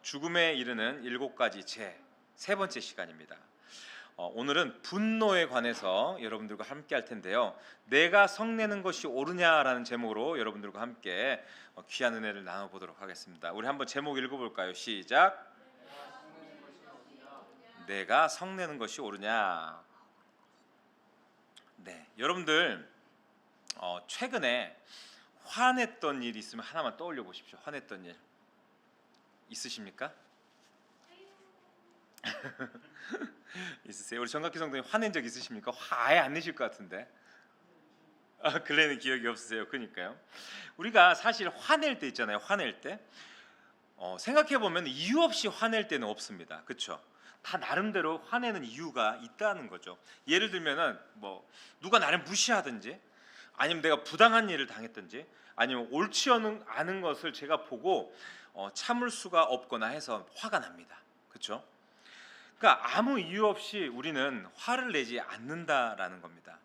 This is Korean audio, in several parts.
죽음에 이르는 7가지 죄 세 번째 시간입니다. 오늘은 분노에 관해서 여러분들과 함께 할 텐데요. 내가 성내는 것이 옳으냐라는 제목으로 여러분들과 함께 귀한 은혜를 나눠보도록 하겠습니다. 우리 한번 제목 읽어볼까요? 시작. 내가 성내는 것이 옳으냐. 네, 여러분들 최근에 화냈던 일 있으면 하나만 떠올려 보십시오. 화냈던 일 있으십니까? 있으세요? 우리 정각기 성도님 화낸 적 있으십니까? 화 아예 안 내실 것 같은데. 근래는 기억이 없으세요. 그러니까요. 우리가 사실 화낼 때 있잖아요. 화낼 때 생각해 보면 이유 없이 화낼 때는 없습니다. 그렇죠? 다 나름대로 화내는 이유가 있다는 거죠. 예를 들면은 뭐 누가 나를 무시하든지, 아니면 내가 부당한 일을 당했든지, 아니면 옳지 않은 것을 제가 보고 참을 수가 없거나 해서 화가 납니다. 그렇죠? 그러니까 아무 이유 없이 우리는 화를 내지 않는다라는 겁니다.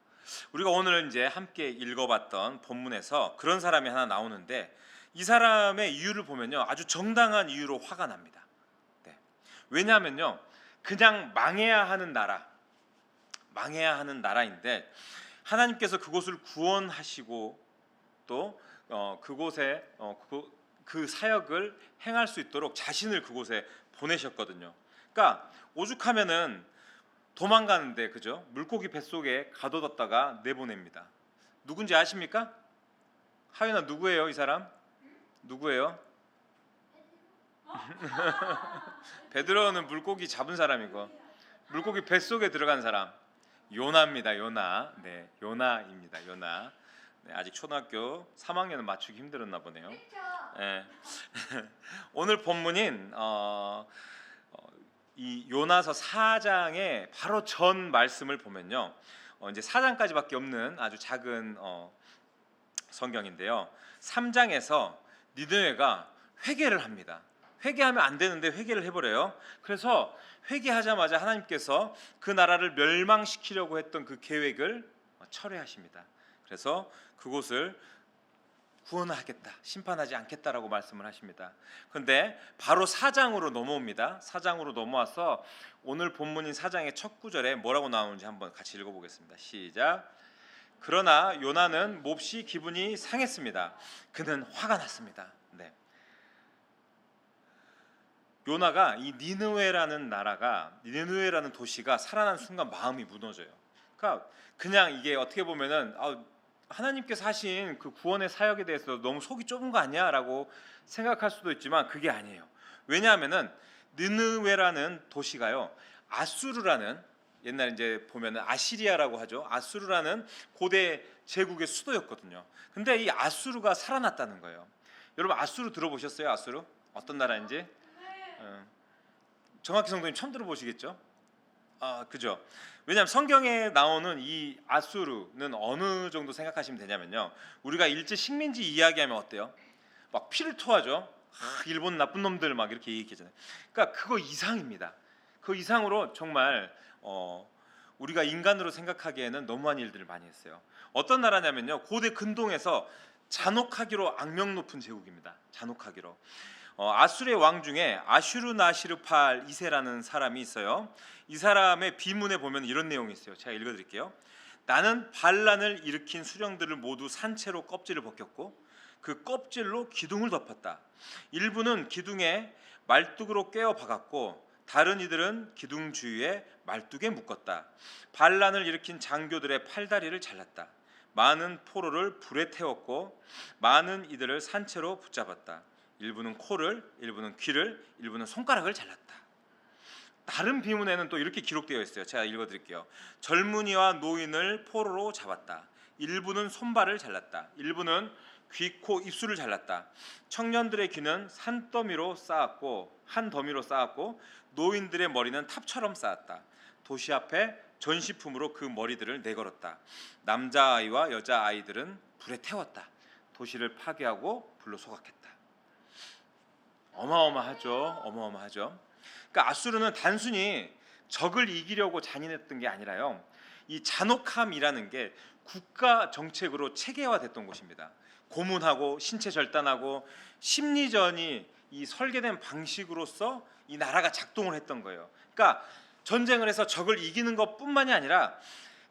우리가 오늘 이제 함께 읽어봤던 본문에서 그런 사람이 하나 나오는데, 이 사람의 이유를 보면요, 아주 정당한 이유로 화가 납니다. 네. 왜냐하면요, 그냥 망해야 하는 나라인데 하나님께서 그곳을 구원하시고 또 그곳에 그 사역을 행할 수 있도록 자신을 그곳에 보내셨거든요. 그러니까 오죽하면은 도망가는데, 그죠? 물고기 뱃속에 가둬뒀다가 내보냅니다. 누군지 아십니까? 하윤아, 누구예요? 이 사람 누구예요? 베드로는 물고기 잡은 사람이고, 물고기 뱃속에 들어간 사람 요나입니다. 요나. 네, 요나입니다. 요나. 네, 아직 초등학교 3학년은 맞추기 힘들었나 보네요. 네. 오늘 본문인 이 요나서 4장의 바로 전 말씀을 보면요, 이제 4장까지밖에 없는 아주 작은 성경인데요. 3장에서 니느웨가 회개를 합니다. 회개하면 안 되는데 회개를 해버려요. 그래서 회개하자마자 하나님께서 그 나라를 멸망시키려고 했던 그 계획을 철회하십니다. 그래서 그곳을 구원하겠다, 심판하지 않겠다라고 말씀을 하십니다. 그런데 바로 4장으로 넘어옵니다. 4장으로 넘어와서 오늘 본문인 4장의 첫 구절에 뭐라고 나오는지 한번 같이 읽어보겠습니다. 시작. 그러나 요나는 몹시 기분이 상했습니다. 그는 화가 났습니다. 네. 요나가 이 니느웨라는 도시가 살아난 순간 마음이 무너져요. 그러니까 그냥 이게 어떻게 보면은 하나님께서 하신 그 구원의 사역에 대해서 너무 속이 좁은 거 아니야라고 생각할 수도 있지만 그게 아니에요. 왜냐하면은 느느웨라는 도시가요, 아수르라는, 옛날 이제 보면은 아시리아라고 하죠. 아수르라는 고대 제국의 수도였거든요. 근데 이 아수르가 살아났다는 거예요. 여러분, 아수르 들어보셨어요? 아수르 어떤 나라인지? 정확히 성도님 처음 들어보시겠죠? 그죠? 왜냐하면 성경에 나오는 이 아수르는 어느 정도 생각하시면 되냐면요, 우리가 일제 식민지 이야기하면 어때요? 막 피를 토하죠. 일본 나쁜 놈들 막 이렇게 얘기하잖아요. 그러니까 그거 이상입니다. 그 이상으로 정말 우리가 인간으로 생각하기에는 너무한 일들을 많이 했어요. 어떤 나라냐면요, 고대 근동에서 잔혹하기로 악명 높은 제국입니다. 잔혹하기로. 아수르의 왕 중에 아슈르나시르팔 2세라는 사람이 있어요. 이 사람의 비문에 보면 이런 내용이 있어요. 제가 읽어드릴게요. 나는 반란을 일으킨 수령들을 모두 산채로 껍질을 벗겼고 그 껍질로 기둥을 덮었다. 일부는 기둥에 말뚝으로 꿰어 박았고 다른 이들은 기둥 주위에 말뚝에 묶었다. 반란을 일으킨 장교들의 팔다리를 잘랐다. 많은 포로를 불에 태웠고 많은 이들을 산채로 붙잡았다. 일부는 코를, 일부는 귀를, 일부는 손가락을 잘랐다. 다른 비문에는 또 이렇게 기록되어 있어요. 제가 읽어드릴게요. 젊은이와 노인을 포로로 잡았다. 일부는 손발을 잘랐다. 일부는 귀, 코, 입술을 잘랐다. 청년들의 귀는 한 더미로 쌓았고 노인들의 머리는 탑처럼 쌓았다. 도시 앞에 전시품으로 그 머리들을 내걸었다. 남자아이와 여자아이들은 불에 태웠다. 도시를 파괴하고 불로 소각했다. 어마어마하죠. 그러니까 아수르는 단순히 적을 이기려고 잔인했던 게 아니라요, 이 잔혹함이라는 게 국가 정책으로 체계화됐던 곳입니다. 고문하고 신체 절단하고 심리전이 이 설계된 방식으로서 이 나라가 작동을 했던 거예요. 그러니까 전쟁을 해서 적을 이기는 것뿐만이 아니라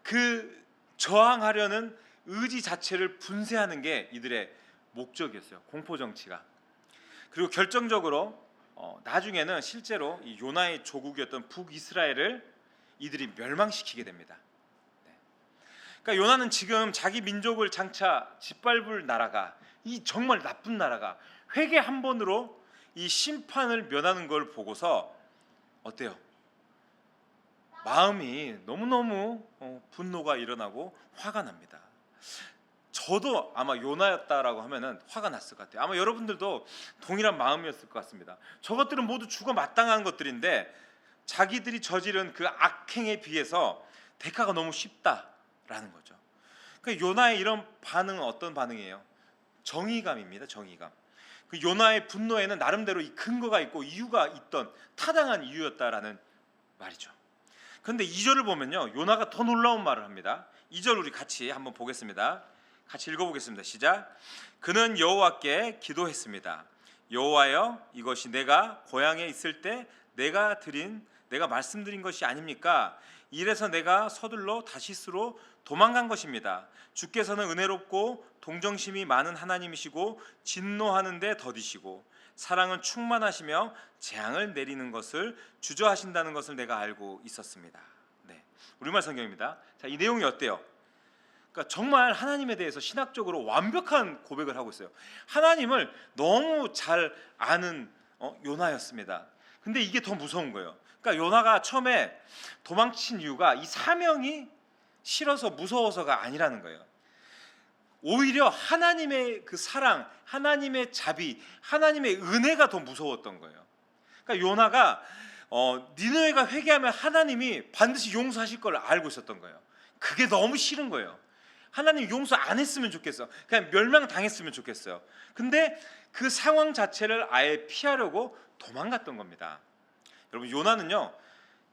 그 저항하려는 의지 자체를 분쇄하는 게 이들의 목적이었어요. 공포 정치가. 그리고 결정적으로 나중에는 실제로 이 요나의 조국이었던 북이스라엘을 이들이 멸망시키게 됩니다. 네. 그러니까 요나는 지금 자기 민족을 장차 짓밟을 나라가, 이 정말 나쁜 나라가 회개 한 번으로 이 심판을 면하는 걸 보고서 어때요? 마음이 너무너무 분노가 일어나고 화가 납니다. 저도 아마 요나였다라고 하면은 화가 났을 것 같아요. 아마 여러분들도 동일한 마음이었을 것 같습니다. 저것들은 모두 죽어 마땅한 것들인데 자기들이 저지른 그 악행에 비해서 대가가 너무 쉽다라는 거죠. 그 요나의 이런 반응은 어떤 반응이에요? 정의감입니다. 정의감. 그 요나의 분노에는 나름대로 이 근거가 있고 이유가 있던 타당한 이유였다라는 말이죠. 그런데 2절을 보면요, 요나가 더 놀라운 말을 합니다. 2절 우리 같이 한번 보겠습니다. 같이 읽어보겠습니다. 시작. 그는 여호와께 기도했습니다. 여호와여, 이것이 내가 고향에 있을 때 내가 말씀드린 것이 아닙니까? 이래서 내가 서둘러 다시스로 도망간 것입니다. 주께서는 은혜롭고 동정심이 많은 하나님이시고 진노하는데 더디시고 사랑은 충만하시며 재앙을 내리는 것을 주저하신다는 것을 내가 알고 있었습니다. 네, 우리말 성경입니다. 자, 이 내용이 어때요? 그러니까 정말 하나님에 대해서 신학적으로 완벽한 고백을 하고 있어요. 하나님을 너무 잘 아는 요나였습니다. 근데 이게 더 무서운 거예요. 그러니까 요나가 처음에 도망친 이유가 이 사명이 싫어서 무서워서가 아니라는 거예요. 오히려 하나님의 그 사랑, 하나님의 자비, 하나님의 은혜가 더 무서웠던 거예요. 그러니까 요나가 니느웨가 회개하면 하나님이 반드시 용서하실 걸 알고 있었던 거예요. 그게 너무 싫은 거예요. 하나님 용서 안 했으면 좋겠어. 그냥 멸망당했으면 좋겠어요. 근데 그 상황 자체를 아예 피하려고 도망갔던 겁니다. 여러분, 요나는요,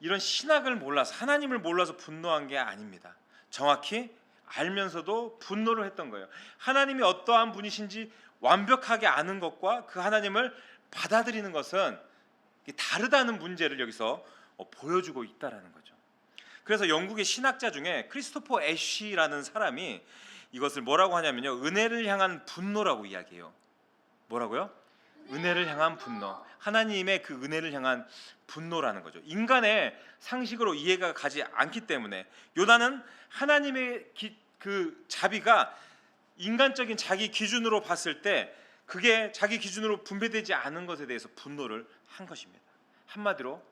이런 신학을 몰라서, 하나님을 몰라서 분노한 게 아닙니다. 정확히 알면서도 분노를 했던 거예요. 하나님이 어떠한 분이신지 완벽하게 아는 것과 그 하나님을 받아들이는 것은 다르다는 문제를 여기서 보여주고 있다라는 거죠. 그래서 영국의 신학자 중에 크리스토퍼 애쉬라는 사람이 이것을 뭐라고 하냐면요, 은혜를 향한 분노라고 이야기해요. 뭐라고요? 은혜를 향한 분노. 하나님의 그 은혜를 향한 분노라는 거죠. 인간의 상식으로 이해가 가지 않기 때문에 요나는 하나님의 그 자비가 인간적인 자기 기준으로 봤을 때 그게 자기 기준으로 분배되지 않은 것에 대해서 분노를 한 것입니다. 한마디로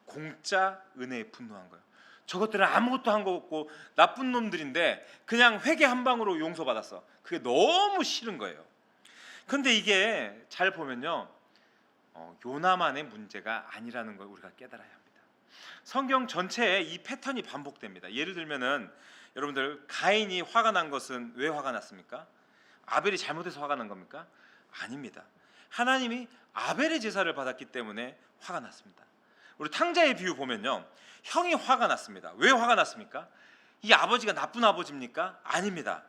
공짜 은혜에 분노한 거예요. 저것들은 아무것도 한 거 없고 나쁜 놈들인데 그냥 회개 한 방으로 용서받았어. 그게 너무 싫은 거예요. 그런데 이게 잘 보면요, 요나만의 문제가 아니라는 걸 우리가 깨달아야 합니다. 성경 전체에 이 패턴이 반복됩니다. 예를 들면은 여러분들, 가인이 화가 난 것은 왜 화가 났습니까? 아벨이 잘못해서 화가 난 겁니까? 아닙니다. 하나님이 아벨의 제사를 받았기 때문에 화가 났습니다. 우리 탕자의 비유 보면요, 형이 화가 났습니다. 왜 화가 났습니까? 이 아버지가 나쁜 아버지입니까? 아닙니다.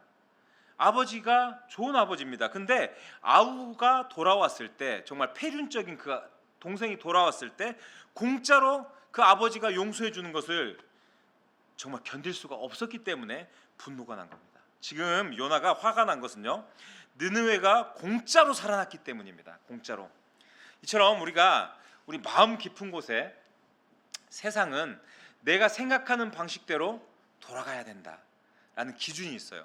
아버지가 좋은 아버지입니다. 근데 아우가 돌아왔을 때, 정말 폐륜적인 그 동생이 돌아왔을 때 공짜로 그 아버지가 용서해 주는 것을 정말 견딜 수가 없었기 때문에 분노가 난 겁니다. 지금 요나가 화가 난 것은요, 느느웨가 공짜로 살아났기 때문입니다. 공짜로. 이처럼 우리 마음 깊은 곳에 세상은 내가 생각하는 방식대로 돌아가야 된다라는 기준이 있어요.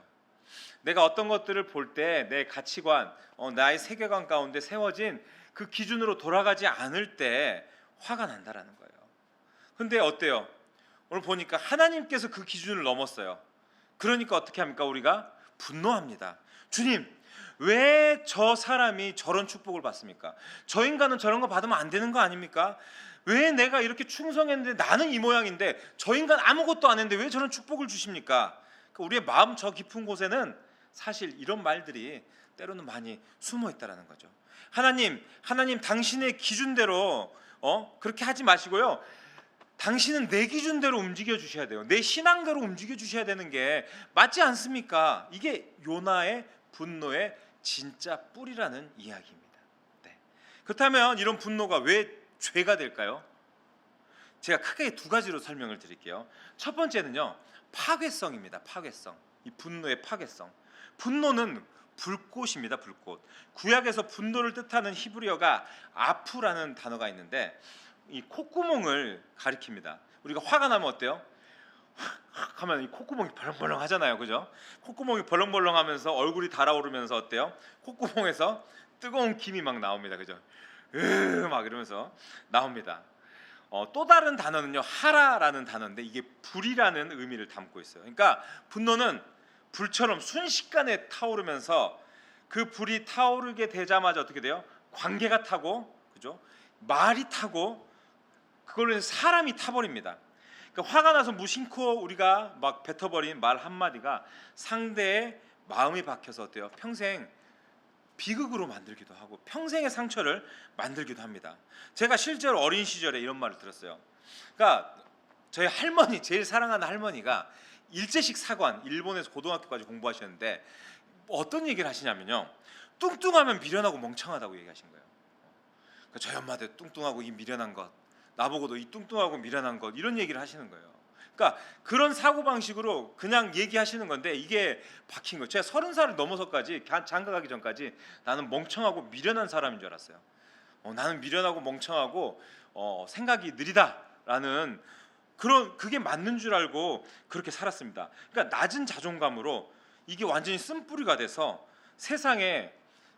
내가 어떤 것들을 볼 때 내 가치관, 나의 세계관 가운데 세워진 그 기준으로 돌아가지 않을 때 화가 난다라는 거예요. 근데 어때요? 오늘 보니까 하나님께서 그 기준을 넘었어요. 그러니까 어떻게 합니까? 우리가 분노합니다. 주님, 왜 저 사람이 저런 축복을 받습니까? 저 인간은 저런 거 받으면 안 되는 거 아닙니까? 왜 내가 이렇게 충성했는데 나는 이 모양인데 저 인간 아무것도 안 했는데 왜 저런 축복을 주십니까? 우리의 마음 저 깊은 곳에는 사실 이런 말들이 때로는 많이 숨어 있다라는 거죠. 하나님 당신의 기준대로 그렇게 하지 마시고요, 당신은 내 기준대로 움직여 주셔야 돼요. 내 신앙대로 움직여 주셔야 되는 게 맞지 않습니까? 이게 요나의 분노의 진짜 뿌리라는 이야기입니다. 네. 그렇다면 이런 분노가 왜 죄가 될까요? 제가 크게 두 가지로 설명을 드릴게요. 첫 번째는요, 파괴성입니다. 파괴성. 이 분노의 파괴성. 분노는 불꽃입니다. 불꽃. 구약에서 분노를 뜻하는 히브리어가 아프라는 단어가 있는데 이 콧구멍을 가리킵니다. 우리가 화가 나면 어때요? 확 하면 이 콧구멍이 벌렁벌렁 하잖아요. 그죠? 콧구멍이 벌렁벌렁 하면서 얼굴이 달아오르면서 어때요? 콧구멍에서 뜨거운 김이 막 나옵니다. 그죠? 막 이러면서 나옵니다. 또 다른 단어는요, 하라라는 단어인데 이게 불이라는 의미를 담고 있어요. 그러니까 분노는 불처럼 순식간에 타오르면서 그 불이 타오르게 되자마자 어떻게 돼요? 관계가 타고, 그죠? 말이 타고, 그걸로 인해서 사람이 타버립니다. 그러니까 화가 나서 무심코 우리가 막 뱉어버린 말 한마디가 상대의 마음이 박혀서 어때요? 평생 비극으로 만들기도 하고 평생의 상처를 만들기도 합니다. 제가 실제로 어린 시절에 이런 말을 들었어요. 그러니까 저희 할머니, 제일 사랑하는 할머니가 일제식 사관, 일본에서 고등학교까지 공부하셨는데 어떤 얘기를 하시냐면요, 뚱뚱하면 미련하고 멍청하다고 얘기하신 거예요. 그러니까 저희 엄마도 뚱뚱하고 이 미련한 것, 나보고도 이 뚱뚱하고 미련한 것, 이런 얘기를 하시는 거예요. 그러니까 그런 사고방식으로 그냥 얘기하시는 건데 이게 박힌 거예요. 제가 30살을 넘어서까지, 장가 가기 전까지 나는 멍청하고 미련한 사람인 줄 알았어요. 나는 미련하고 멍청하고 생각이 느리다라는 그게 맞는 줄 알고 그렇게 살았습니다. 그러니까 낮은 자존감으로 이게 완전히 쓴뿌리가 돼서 세상에,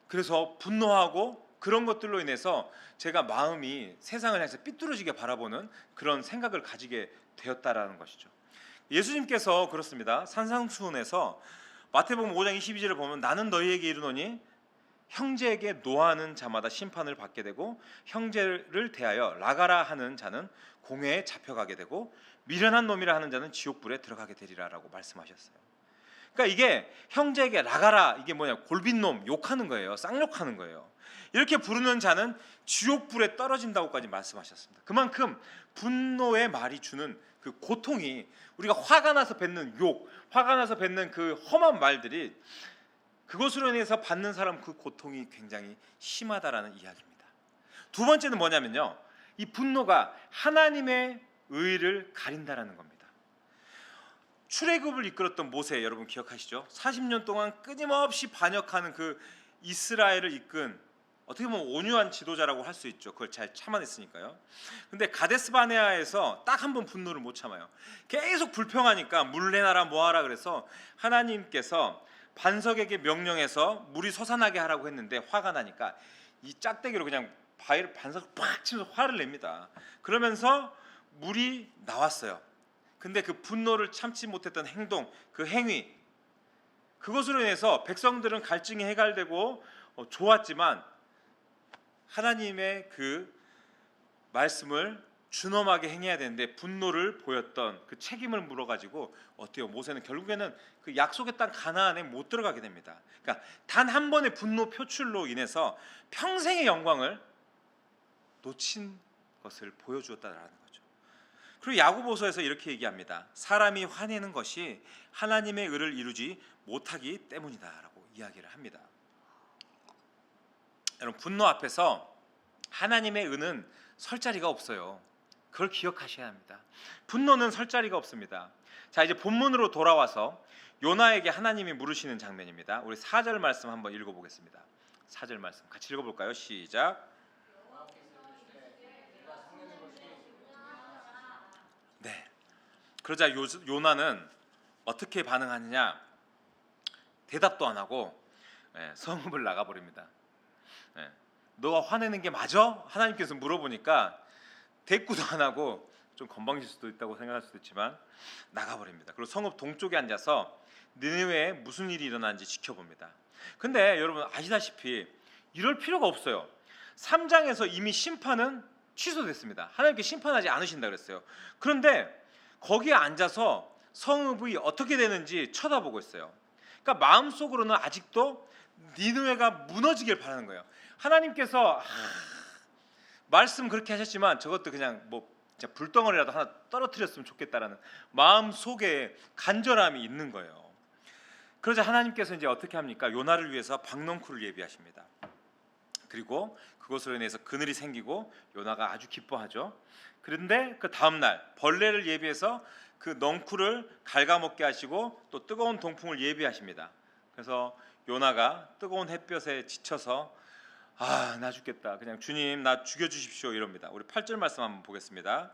그래서 분노하고 그런 것들로 인해서 제가 마음이 세상을 향해서 삐뚤어지게 바라보는 그런 생각을 가지게 되었다라는 것이죠. 예수님께서 그렇습니다. 산상수훈에서 마태복음 5장 22절을 보면 나는 너희에게 이르노니 형제에게 노하는 자마다 심판을 받게 되고 형제를 대하여 라가라 하는 자는 공회에 잡혀가게 되고 미련한 놈이라 하는 자는 지옥불에 들어가게 되리라라고 말씀하셨어요. 그러니까 이게 형제에게 라가라, 이게 뭐냐, 골빈놈, 욕하는 거예요. 쌍욕하는 거예요. 이렇게 부르는 자는 지옥불에 떨어진다고까지 말씀하셨습니다. 그만큼 분노의 말이 주는 그 고통이, 우리가 화가 나서 뱉는 욕, 화가 나서 뱉는 그 험한 말들이, 그것으로 인해서 받는 사람 그 고통이 굉장히 심하다라는 이야기입니다. 두 번째는 뭐냐면요, 이 분노가 하나님의 의를 가린다라는 겁니다. 출애굽을 이끌었던 모세, 여러분 기억하시죠? 40년 동안 끊임없이 반역하는 그 이스라엘을 이끈, 어떻게 보면 온유한 지도자라고 할 수 있죠. 그걸 잘 참아냈으니까요. 근데 가데스 바네아에서 딱 한 번 분노를 못 참아요. 계속 불평하니까 물 내놔라 뭐하라 그래서 하나님께서 반석에게 명령해서 물이 솟아나게 하라고 했는데 화가 나니까 이 짝대기로 그냥 반석을 팍 치면서 화를 냅니다. 그러면서 물이 나왔어요. 근데 그 분노를 참지 못했던 행동, 그 행위, 그것으로 인해서 백성들은 갈증이 해갈되고 좋았지만 하나님의 그 말씀을 준엄하게 행해야 되는데 분노를 보였던 그 책임을 물어가지고 어때요? 모세는 결국에는 그 약속의 땅 가나안에 못 들어가게 됩니다. 그러니까 단 한 번의 분노 표출로 인해서 평생의 영광을 놓친 것을 보여주었다라는 거죠. 그리고 야고보서에서 이렇게 얘기합니다. 사람이 화내는 것이 하나님의 의를 이루지 못하기 때문이다라고 이야기를 합니다. 여러분, 분노 앞에서 하나님의 의는 설 자리가 없어요. 그걸 기억하셔야 합니다. 분노는 설 자리가 없습니다. 자, 이제 본문으로 돌아와서 요나에게 하나님이 물으시는 장면입니다. 우리 4절 말씀 한번 읽어보겠습니다. 4절 말씀 같이 읽어볼까요? 시작. 네. 그러자 요나는 어떻게 반응하느냐? 대답도 안 하고 성읍을 나가버립니다. 너가 화내는 게 맞아? 하나님께서 물어보니까 대꾸도 안 하고, 좀 건방질 수도 있다고 생각할 수도 있지만 나가버립니다. 그리고 성읍 동쪽에 앉아서 니느웨에 무슨 일이 일어나는지 지켜봅니다. 근데 여러분 아시다시피 이럴 필요가 없어요. 3장에서 이미 심판은 취소됐습니다. 하나님께 심판하지 않으신다 그랬어요. 그런데 거기에 앉아서 성읍이 어떻게 되는지 쳐다보고 있어요. 그러니까 마음속으로는 아직도 니느웨가 무너지길 바라는 거예요. 하나님께서 말씀 그렇게 하셨지만 저것도 그냥 뭐 진짜 불덩어리라도 하나 떨어뜨렸으면 좋겠다라는 마음 속에 간절함이 있는 거예요. 그러자 하나님께서 이제 어떻게 합니까? 요나를 위해서 박넝쿨을 예비하십니다. 그리고 그것으로 인해서 그늘이 생기고 요나가 아주 기뻐하죠. 그런데 그 다음 날 벌레를 예비해서 그 넝쿨을 갉아먹게 하시고 또 뜨거운 동풍을 예비하십니다. 그래서 요나가 뜨거운 햇볕에 지쳐서 나 죽겠다, 그냥 주님 나 죽여주십시오 이럽니다. 우리 8절 말씀 한번 보겠습니다.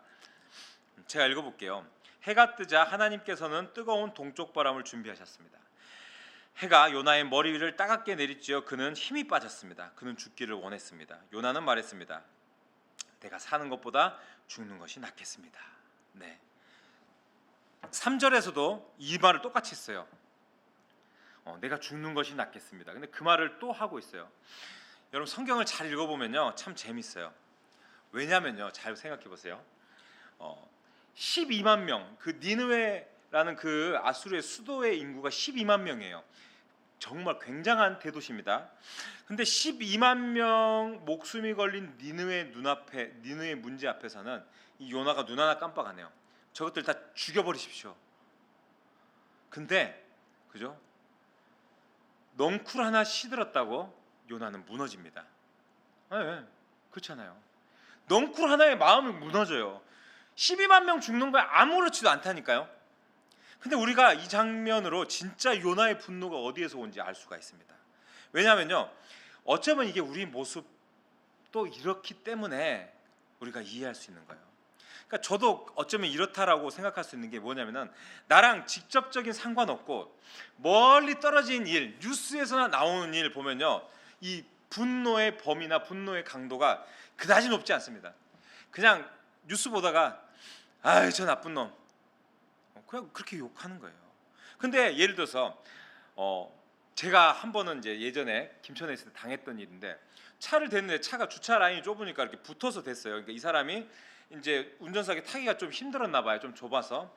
제가 읽어볼게요. 해가 뜨자 하나님께서는 뜨거운 동쪽 바람을 준비하셨습니다. 해가 요나의 머리 위를 따갑게 내리쬐어 그는 힘이 빠졌습니다. 그는 죽기를 원했습니다. 요나는 말했습니다. 내가 사는 것보다 죽는 것이 낫겠습니다. 네. 3절에서도 이 말을 똑같이 했어요. 내가 죽는 것이 낫겠습니다. 근데 그 말을 또 하고 있어요. 여러분 성경을 잘 읽어보면요 참 재밌어요. 왜냐면요, 잘 생각해 보세요. 12만 명, 그 니느웨라는 그 아수르의 수도의 인구가 12만 명이에요. 정말 굉장한 대도시입니다. 근데 12만 명 목숨이 걸린 니느웨 눈앞에, 니느웨 문제 앞에서는 이 요나가 눈 하나 깜빡 안 해요. 저것들 다 죽여버리십시오. 근데 그죠? 넝쿨 하나 시들었다고 요나는 무너집니다. 네, 그렇잖아요. 넝쿨 하나에 마음이 무너져요. 12만 명 죽는 거에 아무렇지도 않다니까요. 근데 우리가 이 장면으로 진짜 요나의 분노가 어디에서 온지 알 수가 있습니다. 왜냐하면요, 어쩌면 이게 우리 모습도 이렇기 때문에 우리가 이해할 수 있는 거예요. 그러니까 저도 어쩌면 이렇다라고 생각할 수 있는 게 뭐냐면은, 나랑 직접적인 상관없고 멀리 떨어진 일, 뉴스에서나 나오는 일 보면요, 이 분노의 범위나 분노의 강도가 그다지 높지 않습니다. 그냥 뉴스 보다가 저 나쁜 놈, 그냥 그렇게 욕하는 거예요. 근데 예를 들어서 제가 한 번은 이제 예전에 김천에 있을 때 당했던 일인데, 차를 댔는데 차가 주차 라인이 좁으니까 이렇게 붙어서 댔어요. 그러니까 이 사람이 이제 운전석에 타기가 좀 힘들었나 봐요. 좀 좁아서.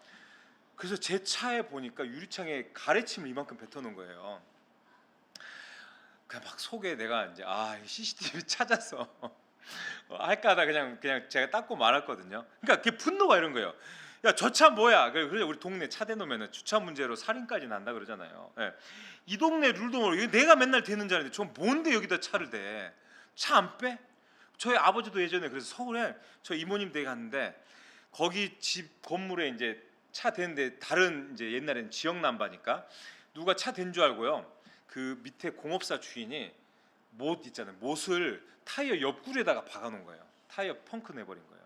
그래서 제 차에 보니까 유리창에 가래침을 이만큼 뱉어놓은 거예요. 그냥 막 속에 내가 이제 CCTV 찾아서 할까 하다 그냥 제가 닦고 말았거든요. 그러니까 그게 분노가 이런 거예요. 야, 저 차 뭐야? 그래 우리 동네 차 대놓으면 주차 문제로 살인까지 난다 그러잖아요. 예. 이 동네 룰도 모르고 내가 맨날 대는 줄 알았는데 저 뭔데 여기다 차를 대? 차 안 빼? 저희 아버지도 예전에 그래서 서울에 저 이모님 댁에 갔는데, 거기 집 건물에 이제 차 대는데 다른 이제 옛날에는 지역 남바니까 누가 차 댄 줄 알고요, 그 밑에 공업사 주인이 못 있잖아요. 못을 타이어 옆구리에다가 박아놓은 거예요. 타이어 펑크 내버린 거예요.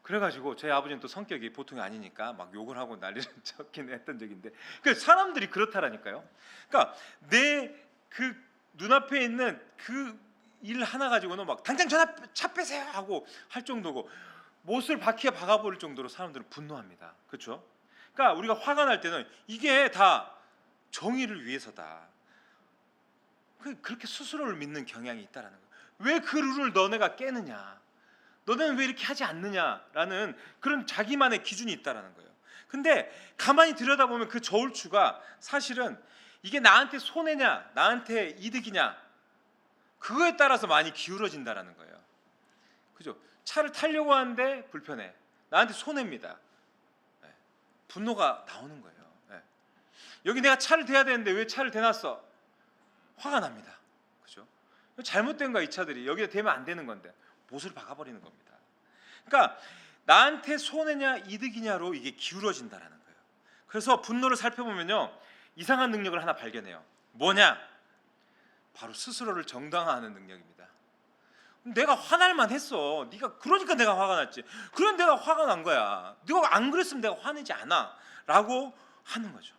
그래가지고 저희 아버지는 또 성격이 보통이 아니니까 막 욕을 하고 난리를 쳤긴 했던 적인데, 그 사람들이 그렇다라니까요. 그러니까 내 그 눈앞에 있는 그 일 하나 가지고는 막 당장 차 빼세요 하고 할 정도고, 못을 바퀴에 박아버릴 정도로 사람들은 분노합니다. 그렇죠? 그러니까 우리가 화가 날 때는 이게 다 정의를 위해서다, 그렇게 스스로를 믿는 경향이 있다라는 거예요. 왜 그 룰을 너네가 깨느냐, 너네는 왜 이렇게 하지 않느냐라는 그런 자기만의 기준이 있다라는 거예요. 근데 가만히 들여다보면 그 저울추가 사실은 이게 나한테 손해냐 나한테 이득이냐, 그거에 따라서 많이 기울어진다라는 거예요. 그죠? 차를 타려고 하는데 불편해, 나한테 손해입니다. 네. 분노가 나오는 거예요. 네. 여기 내가 차를 대야 되는데 왜 차를 대놨어? 화가 납니다. 그죠? 잘못된 거야. 이 차들이 여기다 대면 안 되는 건데 못을 박아버리는 겁니다. 그러니까 나한테 손해냐 이득이냐로 이게 기울어진다라는 거예요. 그래서 분노를 살펴보면요, 이상한 능력을 하나 발견해요. 뭐냐? 바로 스스로를 정당화하는 능력입니다. 내가 화날만 했어. 네가 그러니까 내가 화가 났지. 그럼 내가 화가 난 거야. 네가 안 그랬으면 내가 화내지 않아 라고 하는 거죠.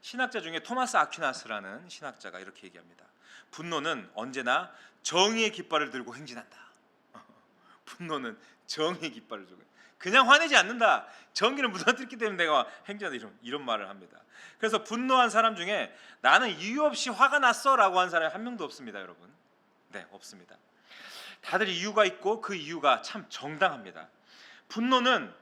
신학자 중에 토마스 아퀴나스라는 신학자가 이렇게 얘기합니다. 분노는 언제나 정의의 깃발을 들고 행진한다. 분노는 정의의 깃발을 들고 그냥 화내지 않는다. 정의를 무너뜨렸기 때문에 내가 행진한다, 이런 말을 합니다. 그래서 분노한 사람 중에 나는 이유 없이 화가 났어 라고 한 사람이 한 명도 없습니다. 여러분, 네, 없습니다. 다들 이유가 있고 그 이유가 참 정당합니다. 분노는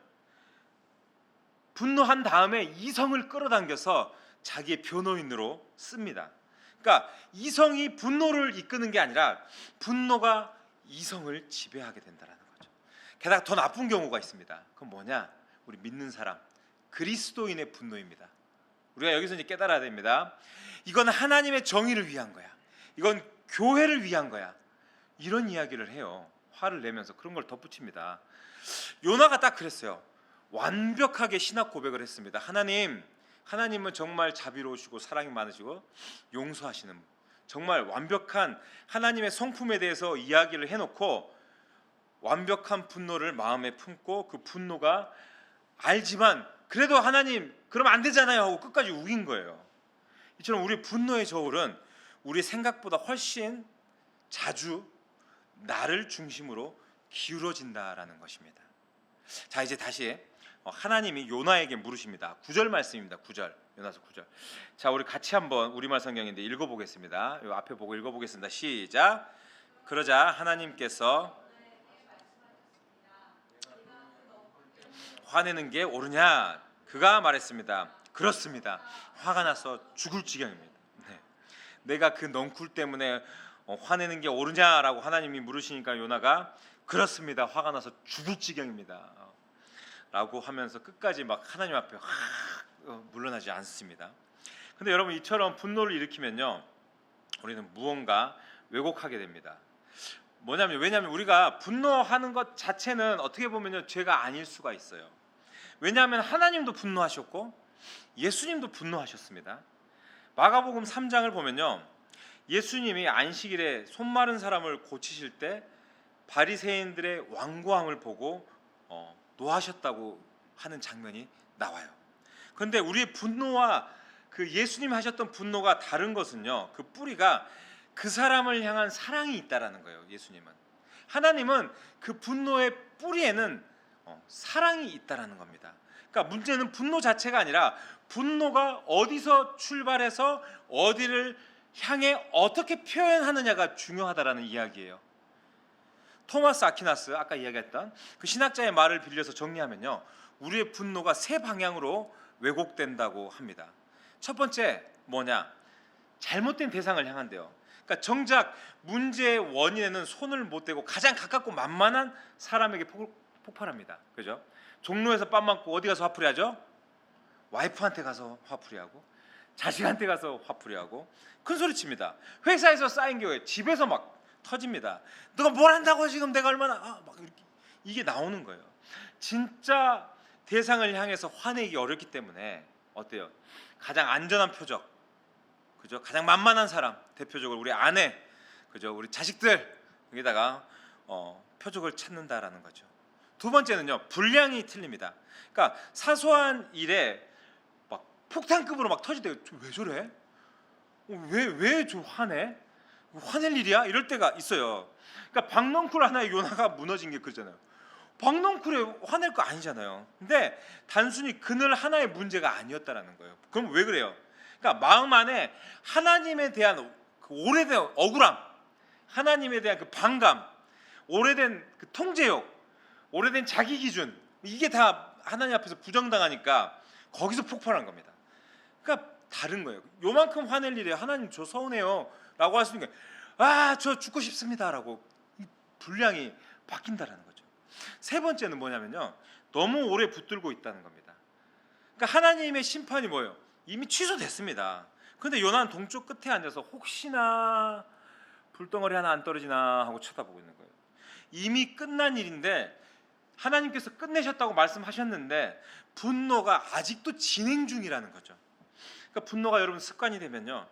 분노한 다음에 이성을 끌어당겨서 자기의 변호인으로 씁니다. 그러니까 이성이 분노를 이끄는 게 아니라 분노가 이성을 지배하게 된다는 거죠. 게다가 더 나쁜 경우가 있습니다. 그건 뭐냐? 우리 믿는 사람, 그리스도인의 분노입니다. 우리가 여기서 이제 깨달아야 됩니다. 이건 하나님의 정의를 위한 거야. 이건 교회를 위한 거야. 이런 이야기를 해요. 화를 내면서 그런 걸 덧붙입니다. 요나가 딱 그랬어요. 완벽하게 신학 고백을 했습니다. 하나님은 정말 자비로우시고 사랑이 많으시고 용서하시는, 정말 완벽한 하나님의 성품에 대해서 이야기를 해놓고 완벽한 분노를 마음에 품고, 그 분노가 알지만 그래도 하나님 그러면 안 되잖아요 하고 끝까지 우긴 거예요. 이처럼 우리 분노의 저울은 우리 생각보다 훨씬 자주 나를 중심으로 기울어진다라는 것입니다. 자, 이제 다시 하나님이 요나에게 물으십니다. 9절 말씀입니다. 9절, 요나서 9절. 자, 우리 같이 한번 우리말 성경인데 읽어보겠습니다. 요 앞에 보고 읽어보겠습니다. 시작. 그러자 하나님께서 화내는 게 옳으냐? 그가 말했습니다. 그렇습니다. 화가 나서 죽을 지경입니다. 네. 내가 그 넝쿨 때문에 화내는 게 옳으냐라고 하나님이 물으시니까 요나가 그렇습니다. 화가 나서 죽을 지경입니다. 라고 하면서 끝까지 막 하나님 앞에 물러나지 않습니다. 근데 여러분, 이처럼 분노를 일으키면요, 우리는 무언가 왜곡하게 됩니다. 왜냐하면 우리가 분노하는 것 자체는 어떻게 보면요, 죄가 아닐 수가 있어요. 왜냐하면 하나님도 분노하셨고 예수님도 분노하셨습니다. 마가복음 3장을 보면요, 예수님이 안식일에 손 마른 사람을 고치실 때 바리새인들의 완고함을 보고 노하셨다고 하는 장면이 나와요. 그런데 우리의 분노와 그 예수님이 하셨던 분노가 다른 것은요, 그 뿌리가 그 사람을 향한 사랑이 있다라는 거예요. 예수님은, 하나님은 그 분노의 뿌리에는 사랑이 있다라는 겁니다. 그러니까 문제는 분노 자체가 아니라 분노가 어디서 출발해서 어디를 향해 어떻게 표현하느냐가 중요하다라는 이야기예요. 토마스 아퀴나스, 아까 이야기했던 그 신학자의 말을 빌려서 정리하면요, 우리의 분노가 세 방향으로 왜곡된다고 합니다. 첫 번째 뭐냐? 잘못된 대상을 향한대요. 그러니까 정작 문제의 원인에는 손을 못 대고 가장 가깝고 만만한 사람에게 폭발합니다. 그죠? 종로에서 뺨 맞고 어디 가서 화풀이 하죠? 와이프한테 가서 화풀이 하고, 자식한테 가서 화풀이 하고, 큰 소리 칩니다. 회사에서 쌓인 게 집에서 막 터집니다. 너가 뭘 한다고 지금 내가 얼마나 막 이게 나오는 거예요. 진짜 대상을 향해서 화내기 어렵기 때문에 어때요? 가장 안전한 표적, 그죠? 가장 만만한 사람, 대표적으로 우리 아내, 그죠? 우리 자식들, 여기다가 표적을 찾는다라는 거죠. 두 번째는요, 분량이 틀립니다. 그러니까 사소한 일에 막 폭탄급으로 막 터질 때 왜 저래? 왜 저 화내? 화낼 일이야? 이럴 때가 있어요. 그러니까 박넝쿨 하나의 요나가 무너진 게 그잖아요. 박넝쿨에 화낼 거 아니잖아요. 근데 단순히 그늘 하나의 문제가 아니었다라는 거예요. 그럼 왜 그래요? 그러니까 마음 안에 하나님에 대한 그 오래된 억울함, 하나님에 대한 그 반감, 오래된 그 통제욕, 오래된 자기 기준, 이게 다 하나님 앞에서 부정당하니까 거기서 폭발한 겁니다. 그러니까 다른 거예요. 요만큼 화낼 일에 하나님 저 서운해요 라고 할 수 있는 거예요. 저 죽고 싶습니다 라고 분량이 바뀐다라는 거죠. 세 번째는 뭐냐면요, 너무 오래 붙들고 있다는 겁니다. 그러니까 하나님의 심판이 뭐예요? 이미 취소됐습니다. 그런데 요나는 동쪽 끝에 앉아서 혹시나 불덩어리 하나 안 떨어지나 하고 쳐다보고 있는 거예요. 이미 끝난 일인데 하나님께서 끝내셨다고 말씀하셨는데 분노가 아직도 진행 중이라는 거죠. 그러니까 분노가 여러분 습관이 되면요,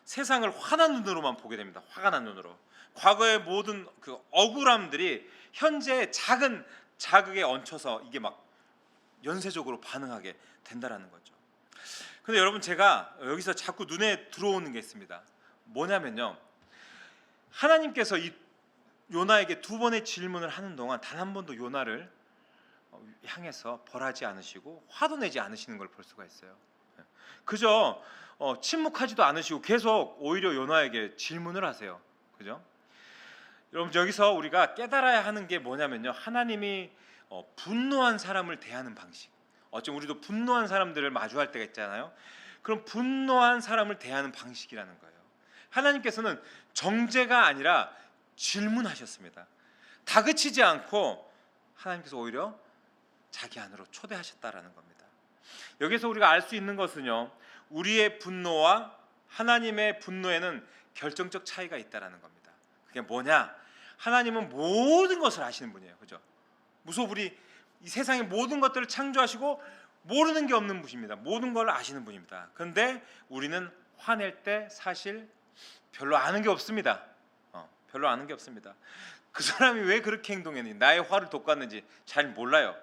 세상을 화난 눈으로만 보게 됩니다. 화가 난 눈으로. 과거의 모든 그 억울함들이 현재 작은 자극에 얹혀서 이게 막 연쇄적으로 반응하게 된다라는 거죠. 근데 여러분, 제가 여기서 자꾸 눈에 들어오는 게 있습니다. 뭐냐면요, 하나님께서 이 요나에게 두 번의 질문을 하는 동안 단 한 번도 요나를 향해서 벌하지 않으시고 화도 내지 않으시는 걸 볼 수가 있어요. 그저 침묵하지도 않으시고 계속 오히려 요나에게 질문을 하세요. 그죠? 여러분, 여기서 우리가 깨달아야 하는 게 뭐냐면요, 하나님이 분노한 사람을 대하는 방식, 어쩜 우리도 분노한 사람들을 마주할 때가 있잖아요. 그럼 분노한 사람을 대하는 방식이라는 거예요. 하나님께서는 정죄가 아니라 질문하셨습니다. 다그치지 않고 하나님께서 오히려 자기 안으로 초대하셨다라는 겁니다. 여기서 우리가 알 수 있는 것은요, 우리의 분노와 하나님의 분노에는 결정적 차이가 있다라는 겁니다. 그게 뭐냐? 하나님은 모든 것을 아시는 분이에요. 그죠? 무소불위 이 세상의 모든 것들을 창조하시고 모르는 게 없는 분입니다. 모든 걸 아시는 분입니다. 그런데 우리는 화낼 때 사실 별로 아는 게 없습니다. 별로 아는 게 없습니다. 그 사람이 왜 그렇게 행동했는지, 나의 화를 돋갔는지 잘 몰라요.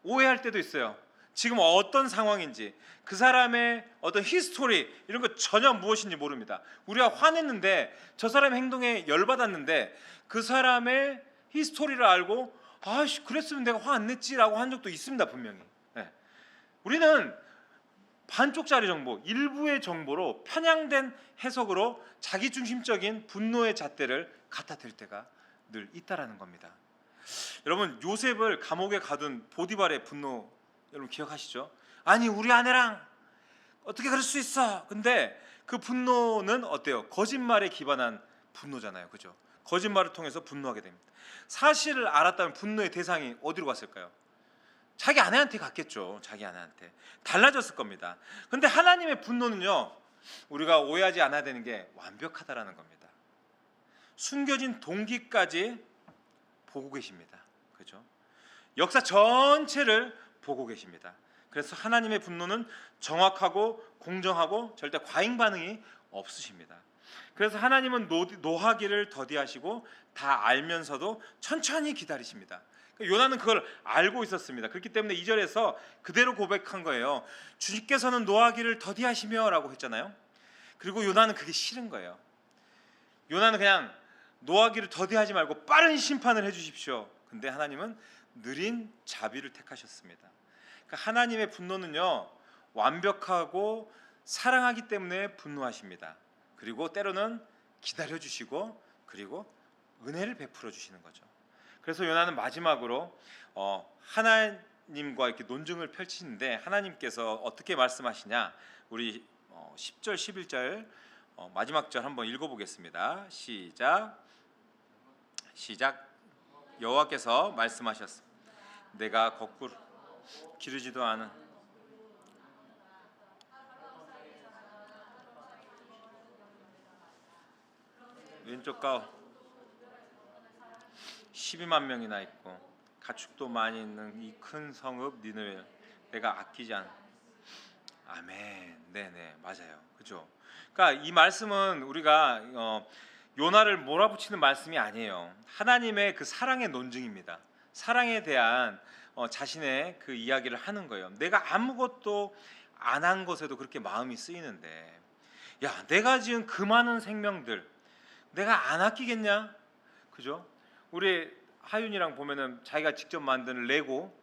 오해할 때도 있어요. 지금 어떤 상황인지, 그 사람의 어떤 히스토리 이런 거 전혀 무엇인지 모릅니다. 우리가 화냈는데, 저 사람의 행동에 열받았는데 그 사람의 히스토리를 알고 아씨 그랬으면 내가 화 안 냈지라고 한 적도 있습니다. 분명히. 네. 우리는 반쪽짜리 정보, 일부의 정보로 편향된 해석으로 자기중심적인 분노의 잣대를 갖다 댈 때가 늘 있다라는 겁니다. 여러분, 요셉을 감옥에 가둔 보디발의 분노 여러분 기억하시죠? 아니 우리 아내랑 어떻게 그럴 수 있어? 근데 그 분노는 어때요? 거짓말에 기반한 분노잖아요. 그죠? 거짓말을 통해서 분노하게 됩니다. 사실을 알았다면 분노의 대상이 어디로 갔을까요? 자기 아내한테 갔겠죠. 자기 아내한테. 달라졌을 겁니다. 근데 하나님의 분노는요, 우리가 오해하지 않아야 되는 게 완벽하다라는 겁니다. 숨겨진 동기까지 보고 계십니다. 그죠? 역사 전체를 보고 계십니다. 그래서 하나님의 분노는 정확하고 공정하고 절대 과잉 반응이 없으십니다. 그래서 하나님은 노하기를 더디하시고 다 알면서도 천천히 기다리십니다. 요나는 그걸 알고 있었습니다. 그렇기 때문에 2절에서 그대로 고백한 거예요. 주님께서는 노하기를 더디하시며 라고 했잖아요. 그리고 요나는 그게 싫은 거예요. 요나는 그냥 노하기를 더디하지 말고 빠른 심판을 해주십시오. 근데 하나님은 느린 자비를 택하셨습니다. 그러니까 하나님의 분노는요, 완벽하고 사랑하기 때문에 분노하십니다. 그리고 때로는 기다려주시고 그리고 은혜를 베풀어 주시는 거죠. 그래서 요나는 마지막으로 하나님과 이렇게 논증을 펼치는데, 하나님께서 어떻게 말씀하시냐, 우리 10절 11절 마지막 절 한번 읽어보겠습니다. 시작. 여호와께서 말씀하셨어. 내가 거꾸로 기르지도 않은 왼쪽 가운 12만 명이나 있고 가축도 많이 있는 이 큰 성읍 니느웨 내가 아끼지 않. 아멘. 네네 맞아요. 그죠? 그러니까 이 말씀은 우리가 요나를 몰아붙이는 말씀이 아니에요. 하나님의 그 사랑의 논증입니다. 사랑에 대한 자신의 그 이야기를 하는 거예요. 내가 아무것도 안 한 것에도 그렇게 마음이 쓰이는데, 야 내가 지은 그 많은 생명들 내가 안 아끼겠냐? 그죠? 우리 하윤이랑 보면은 자기가 직접 만드는 레고,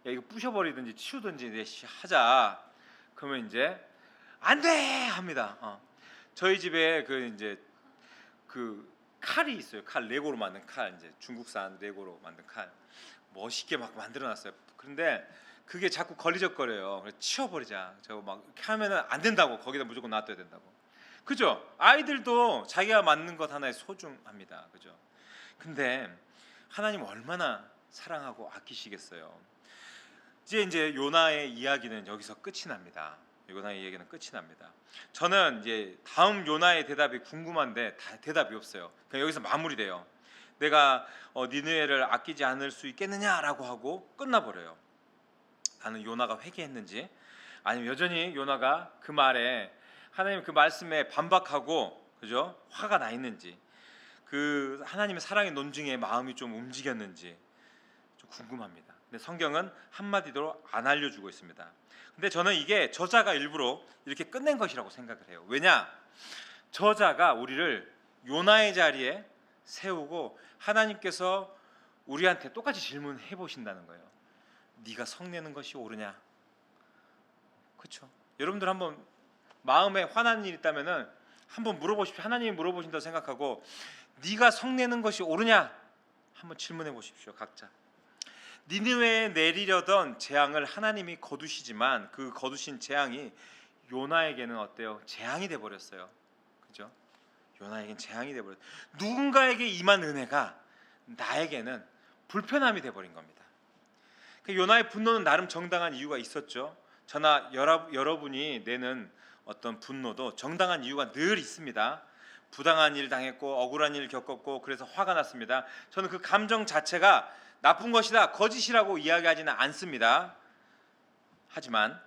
야 이거 부셔버리든지 치우든지 하자. 그러면 이제 안 돼 합니다. 저희 집에 그 이제 그 칼이 있어요. 칼, 레고로 만든 칼, 이제 중국산 레고로 만든 칼 멋있게 막 만들어놨어요. 그런데 그게 자꾸 걸리적거려요. 그래서 치워버리자. 저거 막 이렇게 하면은 안 된다고. 거기다 무조건 놔둬야 된다고. 그죠? 아이들도 자기가 만든 것 하나에 소중합니다. 그죠? 근데 하나님 얼마나 사랑하고 아끼시겠어요. 이제 요나의 이야기는 여기서 끝이 납니다. 요나의 이야기는 끝이 납니다. 저는 이제 다음 요나의 대답이 궁금한데 대답이 없어요. 그냥 여기서 마무리돼요. 내가 니느웨를 아끼지 않을 수 있겠느냐라고 하고 끝나버려요. 나는 요나가 회개했는지, 아니면 여전히 요나가 그 말에, 하나님 그 말씀에 반박하고 그죠? 화가 나 있는지, 그 하나님의 사랑의 논증에 마음이 좀 움직였는지 좀 궁금합니다. 근데 성경은 한마디도 안 알려주고 있습니다. 근데 저는 이게 저자가 일부러 이렇게 끝낸 것이라고 생각을 해요. 왜냐? 저자가 우리를 요나의 자리에 세우고 하나님께서 우리한테 똑같이 질문해 보신다는 거예요. 네가 성내는 것이 옳으냐? 그렇죠? 여러분들 한번 마음에 화난 일 있다면은 한번 물어보십시오. 하나님이 물어보신다고 생각하고, 네가 성내는 것이 옳으냐? 한번 질문해 보십시오. 각자. 니느웨에 내리려던 재앙을 하나님이 거두시지만 그 거두신 재앙이 요나에게는 어때요? 재앙이 돼 버렸어요. 그죠? 요나에게는 재앙이 돼 버렸어요. 누군가에게 임한 은혜가 나에게는 불편함이 돼 버린 겁니다. 그 요나의 분노는 나름 정당한 이유가 있었죠. 저나 여러분이 내는 어떤 분노도 정당한 이유가 늘 있습니다. 부당한 일 당했고 억울한 일 겪었고 그래서 화가 났습니다. 저는 그 감정 자체가 나쁜 것이다, 거짓이라고 이야기하지는 않습니다. 하지만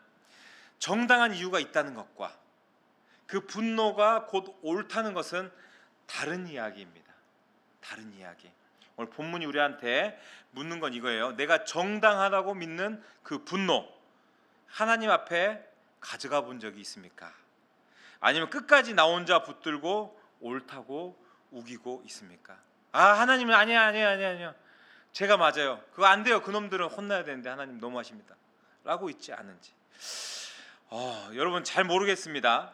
정당한 이유가 있다는 것과 그 분노가 곧 옳다는 것은 다른 이야기입니다. 다른 이야기. 오늘 본문이 우리한테 묻는 건 이거예요. 내가 정당하다고 믿는 그 분노, 하나님 앞에 가져가 본 적이 있습니까? 아니면 끝까지 나 혼자 붙들고 옳다고 우기고 있습니까? 하나님은 아니야. 제가 맞아요. 그거 안 돼요. 그놈들은 혼나야 되는데 하나님 너무하십니다. 라고 있지 않은지. 여러분 잘 모르겠습니다.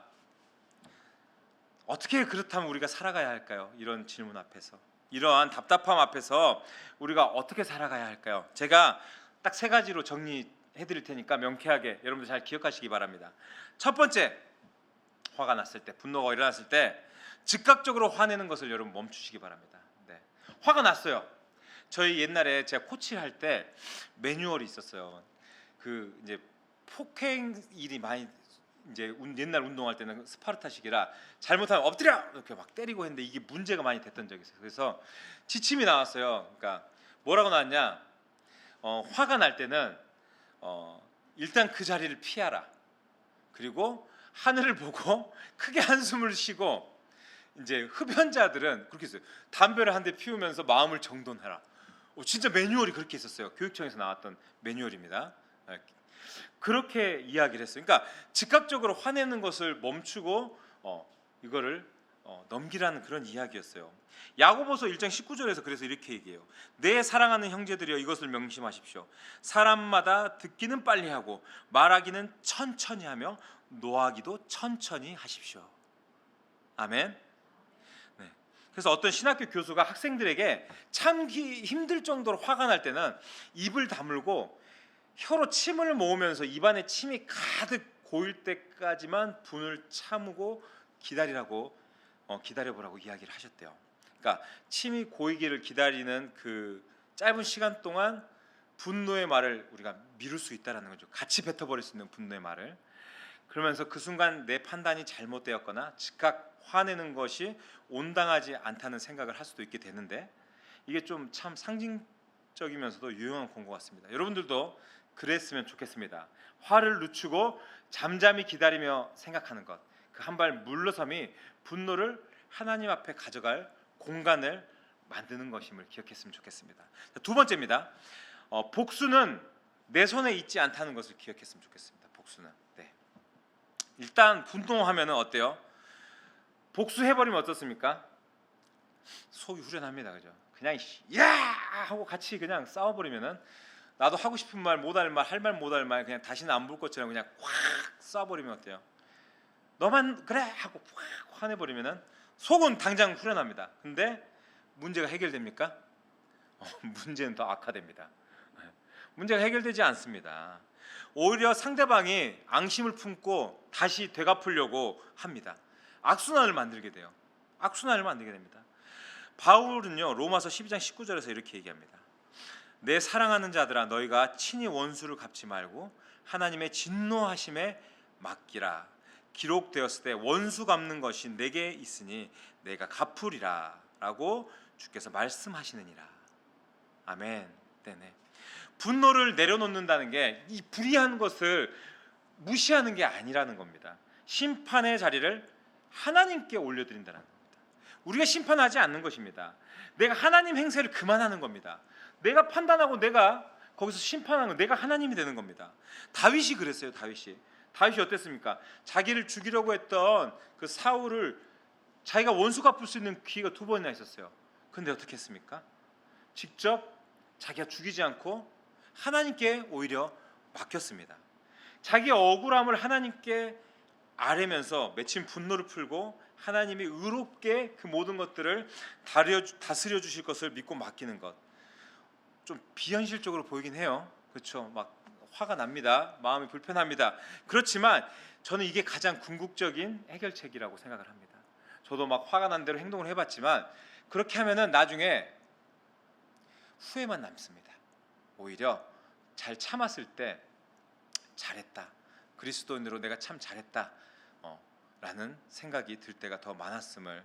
어떻게 그렇다면 우리가 살아가야 할까요? 이런 질문 앞에서, 이러한 답답함 앞에서 우리가 어떻게 살아가야 할까요? 제가 딱 3가지로 정리해 드릴 테니까 명쾌하게 여러분들 잘 기억하시기 바랍니다. 첫 번째, 화가 났을 때, 분노가 일어났을 때 즉각적으로 화내는 것을 여러분 멈추시기 바랍니다. 네. 화가 났어요. 저희 옛날에 제가 코치를 할 때 매뉴얼이 있었어요. 그 이제 폭행 일이 많이, 이제 옛날 운동할 때는 스파르타식이라 잘못하면 엎드려 이렇게 막 때리고 했는데 이게 문제가 많이 됐던 적이 있어요. 그래서 지침이 나왔어요. 그러니까 뭐라고 나왔냐? 화가 날 때는 일단 그 자리를 피하라. 그리고 하늘을 보고 크게 한숨을 쉬고, 이제 흡연자들은 그렇게 했어요. 담배를 한 대 피우면서 마음을 정돈해라. 진짜 매뉴얼이 그렇게 있었어요. 교육청에서 나왔던 매뉴얼입니다. 그렇게 이야기를 했어요. 그러니까 즉각적으로 화내는 것을 멈추고 이거를 넘기라는 그런 이야기였어요. 야고보서 1장 19절에서 그래서 이렇게 얘기해요. 내 사랑하는 형제들이여 이것을 명심하십시오. 사람마다 듣기는 빨리 하고 말하기는 천천히 하며 노하기도 천천히 하십시오. 아멘. 네. 그래서 어떤 신학교 교수가 학생들에게 참기 힘들 정도로 화가 날 때는 입을 다물고 혀로 침을 모으면서 입안에 침이 가득 고일 때까지만 분을 참고 기다려보라고 이야기를 하셨대요. 그러니까 침이 고이기를 기다리는 그 짧은 시간 동안 분노의 말을 우리가 미룰 수 있다는 거죠. 같이 뱉어버릴 수 있는 분노의 말을. 그러면서 그 순간 내 판단이 잘못되었거나 즉각 화내는 것이 온당하지 않다는 생각을 할 수도 있게 되는데, 이게 좀 참 상징적이면서도 유용한 권고 같습니다. 여러분들도 그랬으면 좋겠습니다. 화를 늦추고 잠잠히 기다리며 생각하는 것, 그 한 발 물러섬이 분노를 하나님 앞에 가져갈 공간을 만드는 것임을 기억했으면 좋겠습니다. 두 번째입니다. 복수는 내 손에 있지 않다는 것을 기억했으면 좋겠습니다. 복수는, 네. 일단 분노하면은 어때요? 복수해버리면 어떻습니까? 속이 후련합니다, 그죠? 그냥 야 하고 같이 그냥 싸워버리면은 나도 하고 싶은 말, 못할 말, 할 말 못할 말 그냥 다시는 안 볼 것처럼 그냥 확 쏴버리면 어때요? 너만 그래 하고 확 화내버리면은 속은 당장 후련합니다. 근데 문제가 해결됩니까? 문제는 더 악화됩니다. 문제가 해결되지 않습니다. 오히려 상대방이 앙심을 품고 다시 되갚으려고 합니다. 악순환을 만들게 돼요. 악순환을 만들게 됩니다. 바울은요, 로마서 12장 19절에서 이렇게 얘기합니다. 내 사랑하는 자들아, 너희가 친히 원수를 갚지 말고 하나님의 진노하심에 맡기라. 기록되었을 때 원수 갚는 것이 내게 있으니 내가 갚으리라 라고 주께서 말씀하시느니라. 아멘. 네네. 분노를 내려놓는다는 게 이 불의한 것을 무시하는 게 아니라는 겁니다. 심판의 자리를 하나님께 올려드린다는 겁니다. 우리가 심판하지 않는 것입니다. 내가 하나님 행세를 그만하는 겁니다. 내가 판단하고 내가 거기서 심판하는 건 내가 하나님이 되는 겁니다. 다윗이 그랬어요. 다윗이 어땠습니까? 자기를 죽이려고 했던 그 사울을 자기가 원수 갚을 수 있는 기회가 2번이나 있었어요. 근데 어떻게 했습니까? 직접 자기가 죽이지 않고 하나님께 오히려 맡겼습니다. 자기의 억울함을 하나님께 아뢰면서 맺힌 분노를 풀고 하나님이 의롭게 그 모든 것들을 다스려 주실 것을 믿고 맡기는 것. 좀 비현실적으로 보이긴 해요. 그렇죠? 막 화가 납니다. 마음이 불편합니다. 그렇지만 저는 이게 가장 궁극적인 해결책이라고 생각을 합니다. 저도 막 화가 난 대로 행동을 해봤지만 그렇게 하면은 나중에 후회만 남습니다. 오히려 잘 참았을 때 잘했다. 그리스도인으로 내가 참 잘했다. 라는 생각이 들 때가 더 많았음을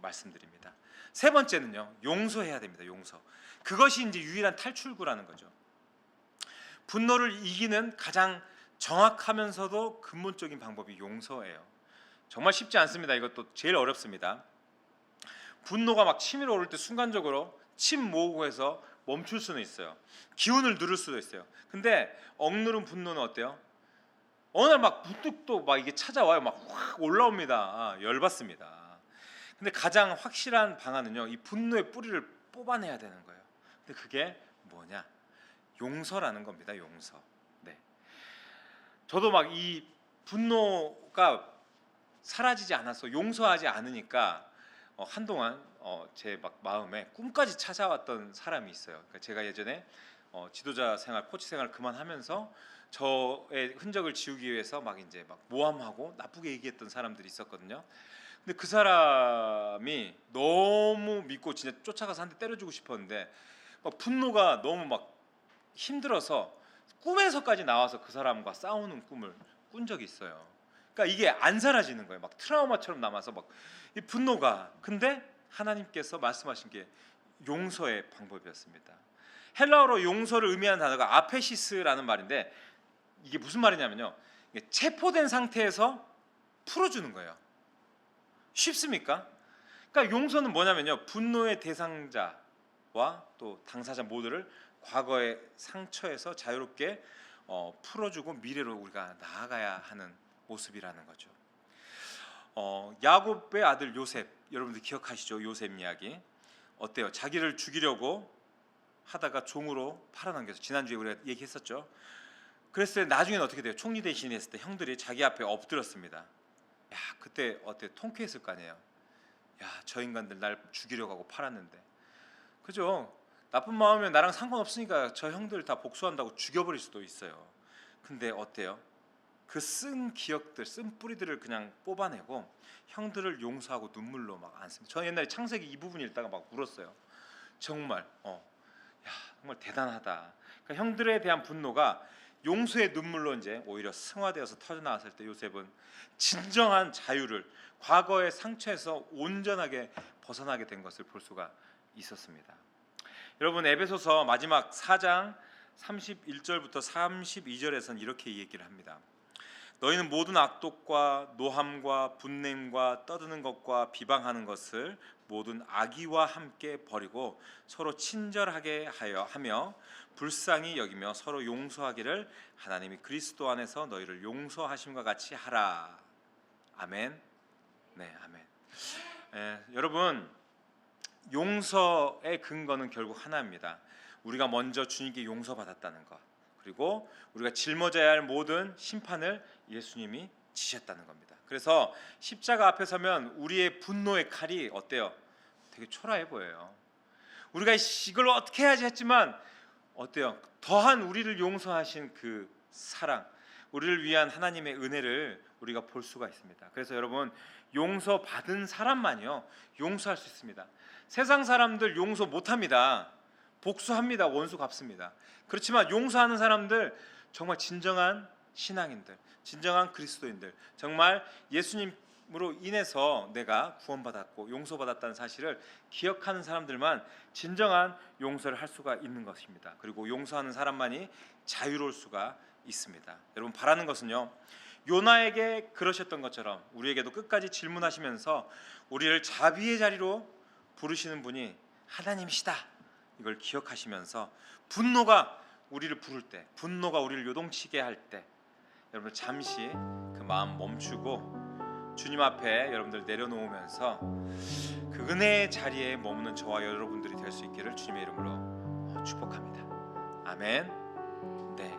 말씀드립니다. 세 번째는요, 용서해야 됩니다. 용서. 그것이 이제 유일한 탈출구라는 거죠. 분노를 이기는 가장 정확하면서도 근본적인 방법이 용서예요. 정말 쉽지 않습니다. 이것도 제일 어렵습니다. 분노가 막 치밀어 오를 때 순간적으로 침 모으고 해서 멈출 수는 있어요. 기운을 누를 수도 있어요. 근데 억누른 분노는 어때요? 어느 날 막 문득 또 막 이게 찾아와요. 막 확 올라옵니다. 열받습니다. 근데 가장 확실한 방안은요, 이 분노의 뿌리를 뽑아내야 되는 거예요. 근데 그게 뭐냐? 용서라는 겁니다. 용서. 네. 저도 막 이 분노가 사라지지 않았어. 용서하지 않으니까 한동안 제 막 마음에 꿈까지 찾아왔던 사람이 있어요. 그러니까 제가 예전에 지도자 생활, 코치 생활 그만하면서 저의 흔적을 지우기 위해서 막 이제 막 모함하고 나쁘게 얘기했던 사람들이 있었거든요. 근데 그 사람이 너무 믿고 진짜 쫓아가서 한 대 때려주고 싶었는데 막 분노가 너무 막 힘들어서 꿈에서까지 나와서 그 사람과 싸우는 꿈을 꾼 적이 있어요. 그러니까 이게 안 사라지는 거예요. 막 트라우마처럼 남아서 막 이 분노가. 근데 하나님께서 말씀하신 게 용서의 방법이었습니다. 헬라어로 용서를 의미하는 단어가 아페시스라는 말인데 이게 무슨 말이냐면요, 이게 체포된 상태에서 풀어주는 거예요. 쉽습니까? 그러니까 용서는 뭐냐면요, 분노의 대상자와 또 당사자 모두를 과거의 상처에서 자유롭게 풀어주고 미래로 우리가 나아가야 하는 모습이라는 거죠. 야곱의 아들 요셉, 여러분들 기억하시죠? 요셉 이야기 어때요? 자기를 죽이려고 하다가 종으로 팔아넘겨서 지난주에 우리가 얘기했었죠. 그랬을 때 나중에는 어떻게 돼요? 총리 대신했을 때 형들이 자기 앞에 엎드렸습니다. 야, 그때 어때? 통쾌했을 거 아니에요. 야, 저 인간들 날 죽이려고 하고 팔았는데, 그죠? 나쁜 마음이면 나랑 상관없으니까 저 형들 다 복수한다고 죽여버릴 수도 있어요. 근데 어때요? 그 쓴 기억들, 쓴 뿌리들을 그냥 뽑아내고 형들을 용서하고 눈물로 막 안습니다. 저는 옛날에 창세기 이 부분 읽다가 막 울었어요. 정말 야, 정말 대단하다. 그러니까 형들에 대한 분노가 용서의 눈물로 이제 오히려 승화되어서 터져 나왔을 때 요셉은 진정한 자유를, 과거의 상처에서 온전하게 벗어나게 된 것을 볼 수가 있었습니다. 여러분, 에베소서 마지막 4장 31절부터 32절에서는 이렇게 얘기를 합니다. 너희는 모든 악독과 노함과 분냄과 떠드는 것과 비방하는 것을 모든 악의와 함께 버리고 서로 친절하게 하며 불쌍히 여기며 서로 용서하기를 하나님이 그리스도 안에서 너희를 용서하심과 같이 하라. 아멘. 네, 아멘. 여러분, 용서의 근거는 결국 하나입니다. 우리가 먼저 주님께 용서받았다는 것, 그리고 우리가 짊어져야 할 모든 심판을 예수님이 지셨다는 겁니다. 그래서 십자가 앞에 서면 우리의 분노의 칼이 어때요? 되게 초라해 보여요. 우리가 이걸 어떻게 해야지 했지만 어때요? 더한 우리를 용서하신 그 사랑, 우리를 위한 하나님의 은혜를 우리가 볼 수가 있습니다. 그래서 여러분, 용서받은 사람만이요 용서할 수 있습니다. 세상 사람들 용서 못합니다. 복수합니다. 원수 갚습니다. 그렇지만 용서하는 사람들, 정말 진정한 신앙인들, 진정한 그리스도인들, 정말 예수님으로 인해서 내가 구원받았고 용서받았다는 사실을 기억하는 사람들만 진정한 용서를 할 수가 있는 것입니다. 그리고 용서하는 사람만이 자유로울 수가 있습니다. 여러분, 바라는 것은요, 요나에게 그러셨던 것처럼 우리에게도 끝까지 질문하시면서 우리를 자비의 자리로 부르시는 분이 하나님이시다, 이걸 기억하시면서 분노가 우리를 부를 때, 분노가 우리를 요동치게 할 때 여러분 잠시 그 마음 멈추고 주님 앞에 여러분들 내려놓으면서 그 은혜의 자리에 머무는 저와 여러분들이 될 수 있기를 주님의 이름으로 축복합니다. 아멘.